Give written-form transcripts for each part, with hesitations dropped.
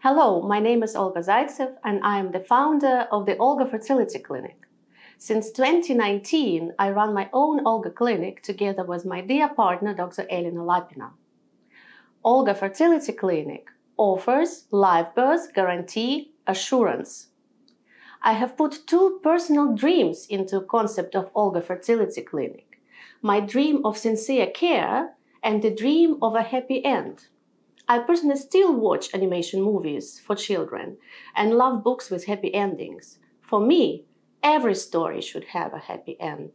Hello, my name is Olga Zaytseff and I am the founder of the O.L.G.A Fertility Clinic. Since 2019, I run my own O.L.G.A Clinic together with my dear partner, Dr. Elena. O.L.G.A Fertility Clinic offers live birth guarantee assurance. I have put two personal dreams into the concept of O.L.G.A Fertility Clinic. My dream of sincere care and the dream of a happy end. I personally still watch animation movies for children and love books with happy endings. For me, every story should have a happy end.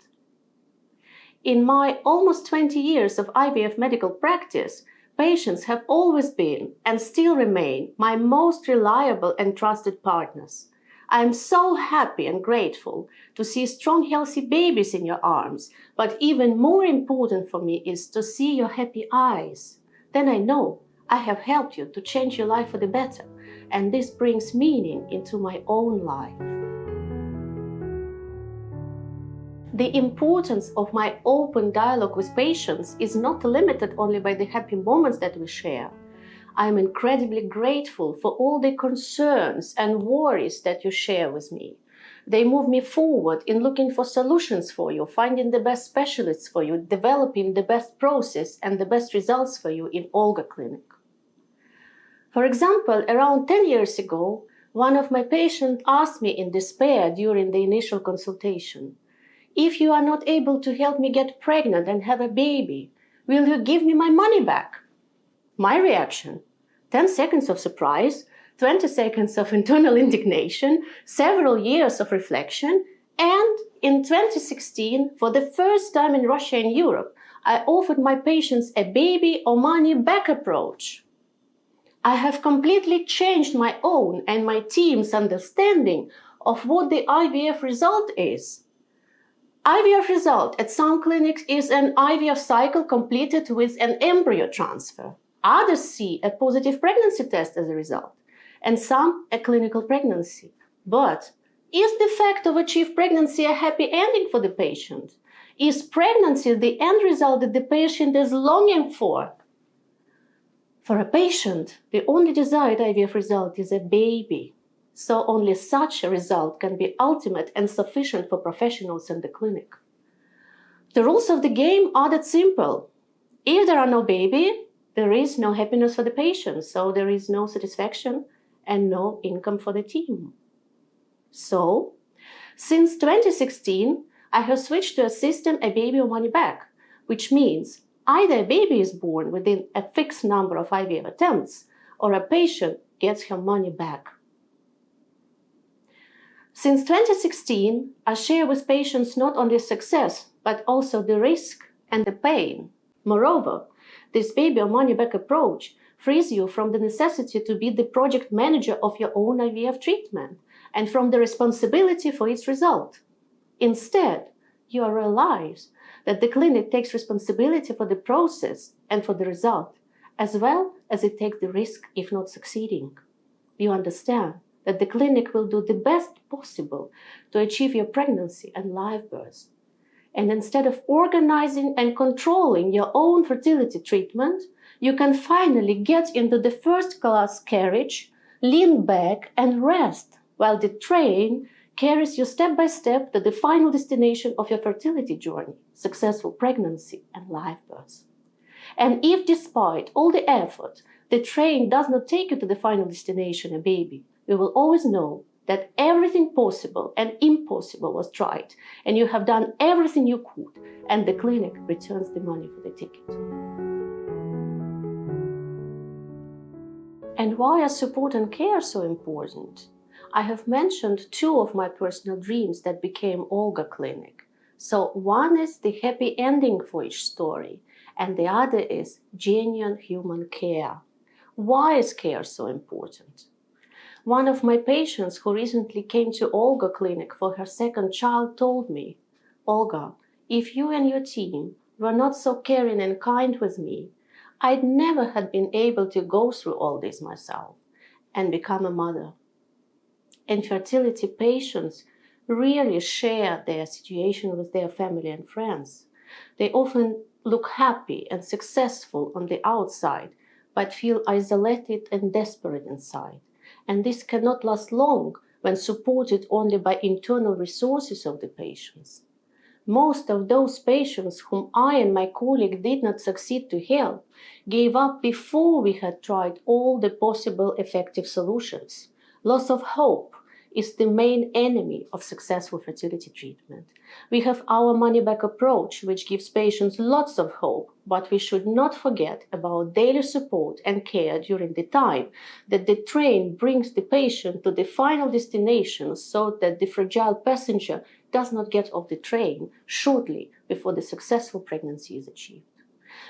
In my almost 20 years of IVF medical practice, patients have always been and still remain my most reliable and trusted partners. I am so happy and grateful to see strong, healthy babies in your arms, but even more important for me is to see your happy eyes. Then I know I have helped you to change your life for the better, and this brings meaning into my own life. The importance of my open dialogue with patients is not limited only by the happy moments that we share. I am incredibly grateful for all the concerns and worries that you share with me. They move me forward in looking for solutions for you, finding the best specialists for you, developing the best process and the best results for you in O.L.G.A Clinic. For example, around 10 years ago, one of my patients asked me in despair during the initial consultation, "If you are not able to help me get pregnant and have a baby, will you give me my money back?" My reaction: 10 seconds of surprise, 20 seconds of internal indignation, several years of reflection, and in 2016, for the first time in Russia and Europe, I offered my patients a baby or money back approach. I have completely changed my own and my team's understanding of what the IVF result is. IVF result at some clinics is an IVF cycle completed with an embryo transfer. Others see a positive pregnancy test as a result, and some a clinical pregnancy. But is the fact of achieved pregnancy a happy ending for the patient? Is pregnancy the end result that the patient is longing for? For a patient, the only desired IVF result is a baby. So only such a result can be ultimate and sufficient for professionals in the clinic. The rules of the game are that simple. If there are no baby, there is no happiness for the patient, so there is no satisfaction and no income for the team. So, since 2016, I have switched to a system a baby or money back, which means either a baby is born within a fixed number of IVF attempts, or a patient gets her money back. Since 2016, I share with patients not only success, but also the risk and the pain. Moreover, this baby or money back approach frees you from the necessity to be the project manager of your own IVF treatment and from the responsibility for its result. Instead, you realize that the clinic takes responsibility for the process and for the result, as well as it takes the risk if not succeeding. You understand that the clinic will do the best possible to achieve your pregnancy and live birth. And instead of organizing and controlling your own fertility treatment, you can finally get into the first-class carriage, lean back and rest, while the train carries you step by step to the final destination of your fertility journey, successful pregnancy and live birth. And if despite all the effort, the train does not take you to the final destination, a baby, you will always know that everything possible and impossible was tried, and you have done everything you could, and the clinic returns the money for the ticket. And why are support and care so important? I have mentioned two of my personal dreams that became O.L.G.A Clinic. So one is the happy ending for each story, and the other is genuine human care. Why is care so important? One of my patients who recently came to O.L.G.A Clinic for her second child told me, "Olga, if you and your team were not so caring and kind with me, I'd never have been able to go through all this myself and become a mother." Infertility patients rarely share their situation with their family and friends. They often look happy and successful on the outside, but feel isolated and desperate inside. And this cannot last long when supported only by internal resources of the patients. Most of those patients whom I and my colleague did not succeed to help gave up before we had tried all the possible effective solutions. Loss of hope is the main enemy of successful fertility treatment. We have our money-back approach, which gives patients lots of hope, but we should not forget about daily support and care during the time that the train brings the patient to the final destination, so that the fragile passenger does not get off the train shortly before the successful pregnancy is achieved.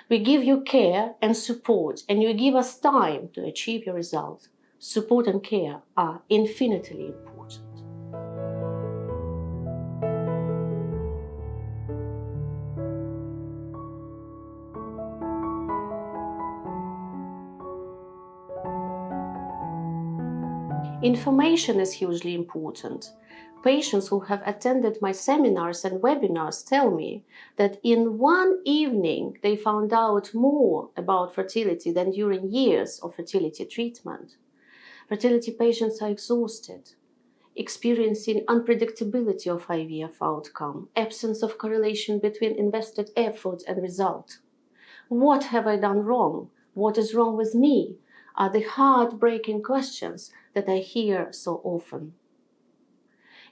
We give you care and support, and you give us time to achieve your results. Support and care are infinitely important. Information is hugely important. Patients who have attended my seminars and webinars tell me that in one evening they found out more about fertility than during years of fertility treatment. Fertility patients are exhausted, experiencing unpredictability of IVF outcome, absence of correlation between invested effort and result. What have I done wrong? What is wrong with me? Are the heartbreaking questions that I hear so often.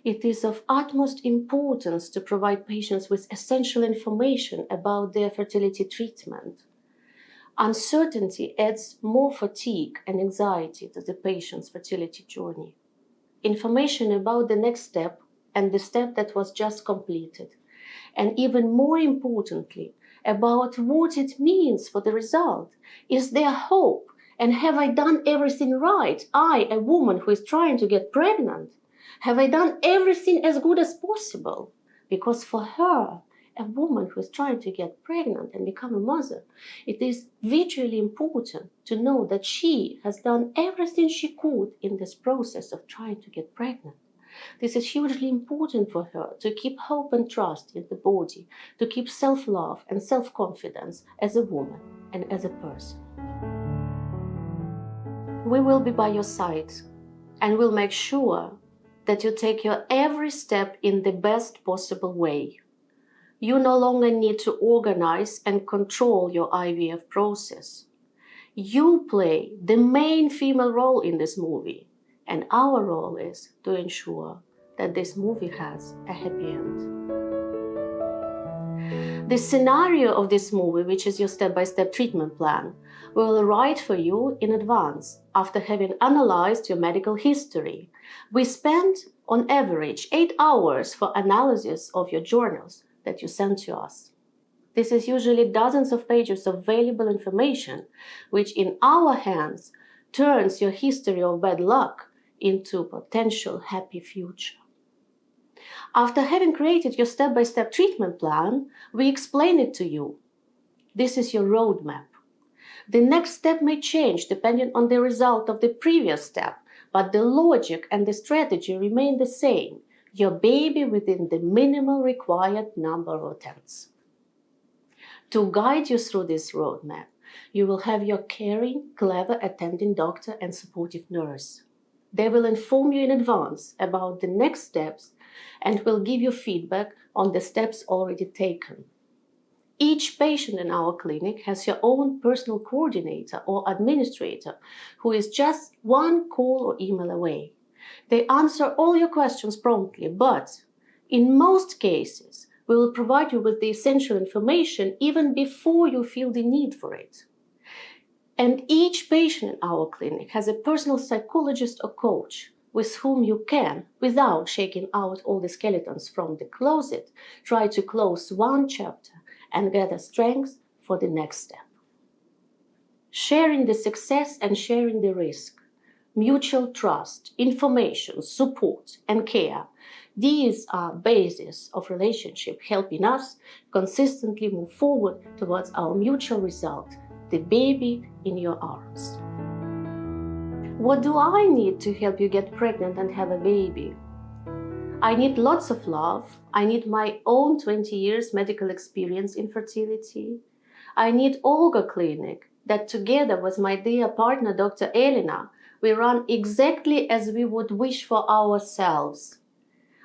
It is of utmost importance to provide patients with essential information about their fertility treatment. Uncertainty adds more fatigue and anxiety to the patient's fertility journey. Information about the next step and the step that was just completed, and even more importantly, about what it means for the result. Is there hope? And have I done everything right? I, a woman who is trying to get pregnant, have I done everything as good as possible? Because for her, a woman who is trying to get pregnant and become a mother, it is vitally important to know that she has done everything she could in this process of trying to get pregnant. This is hugely important for her to keep hope and trust in the body, to keep self-love and self-confidence as a woman and as a person. We will be by your side and will make sure that you take your every step in the best possible way. You no longer need to organize and control your IVF process. You play the main female role in this movie, and our role is to ensure that this movie has a happy end. The scenario of this movie, which is your step-by-step treatment plan, will write for you in advance after having analyzed your medical history. We spend, on average, 8 hours for analysis of your journals that you send to us. This is usually dozens of pages of valuable information, which in our hands turns your history of bad luck into a potential happy future. After having created your step-by-step treatment plan, we explain it to you. This is your roadmap. The next step may change depending on the result of the previous step, but the logic and the strategy remain the same. Your baby within the minimal required number of attempts. To guide you through this roadmap, you will have your caring, clever attending doctor and supportive nurse. They will inform you in advance about the next steps and will give you feedback on the steps already taken. Each patient in our clinic has your own personal coordinator or administrator who is just one call or email away. They answer all your questions promptly, but in most cases, we will provide you with the essential information even before you feel the need for it. And each patient in our clinic has a personal psychologist or coach with whom you can, without shaking out all the skeletons from the closet, try to close one chapter and gather strength for the next step. Sharing the success and sharing the risk, mutual trust, information, support, and care. These are bases of relationship helping us consistently move forward towards our mutual result, the baby in your arms. What do I need to help you get pregnant and have a baby? I need lots of love. I need my own 20 years medical experience in fertility. I need OLGA Clinic that together with my dear partner, Dr. Elena, we run exactly as we would wish for ourselves.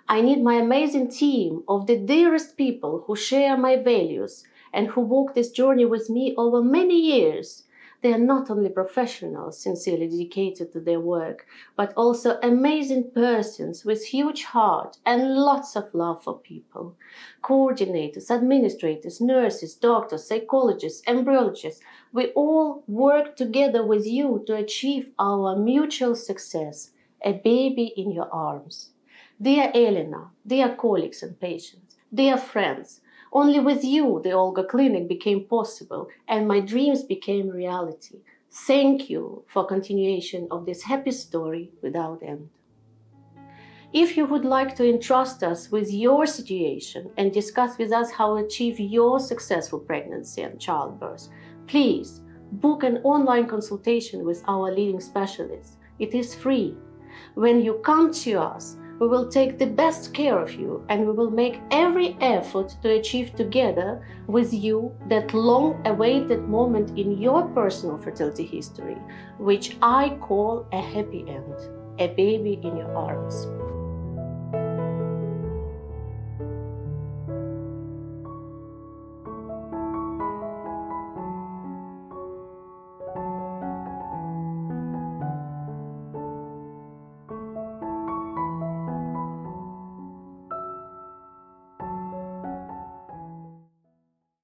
I need my amazing team of the dearest people who share my values and who walk this journey with me over many years. They are not only professionals sincerely dedicated to their work, but also amazing persons with huge heart and lots of love for people. Coordinators, administrators, nurses, doctors, psychologists, embryologists, we all work together with you to achieve our mutual success, a baby in your arms. Dear Elena, dear colleagues and patients, dear friends, only with you the OLGA Clinic became possible and my dreams became reality. Thank you for continuation of this happy story without end. If you would like to entrust us with your situation and discuss with us how to achieve your successful pregnancy and childbirth, please book an online consultation with our leading specialists. It is free. When you come to us, we will take the best care of you and we will make every effort to achieve together with you that long-awaited moment in your personal fertility history, which I call a happy end, a baby in your arms.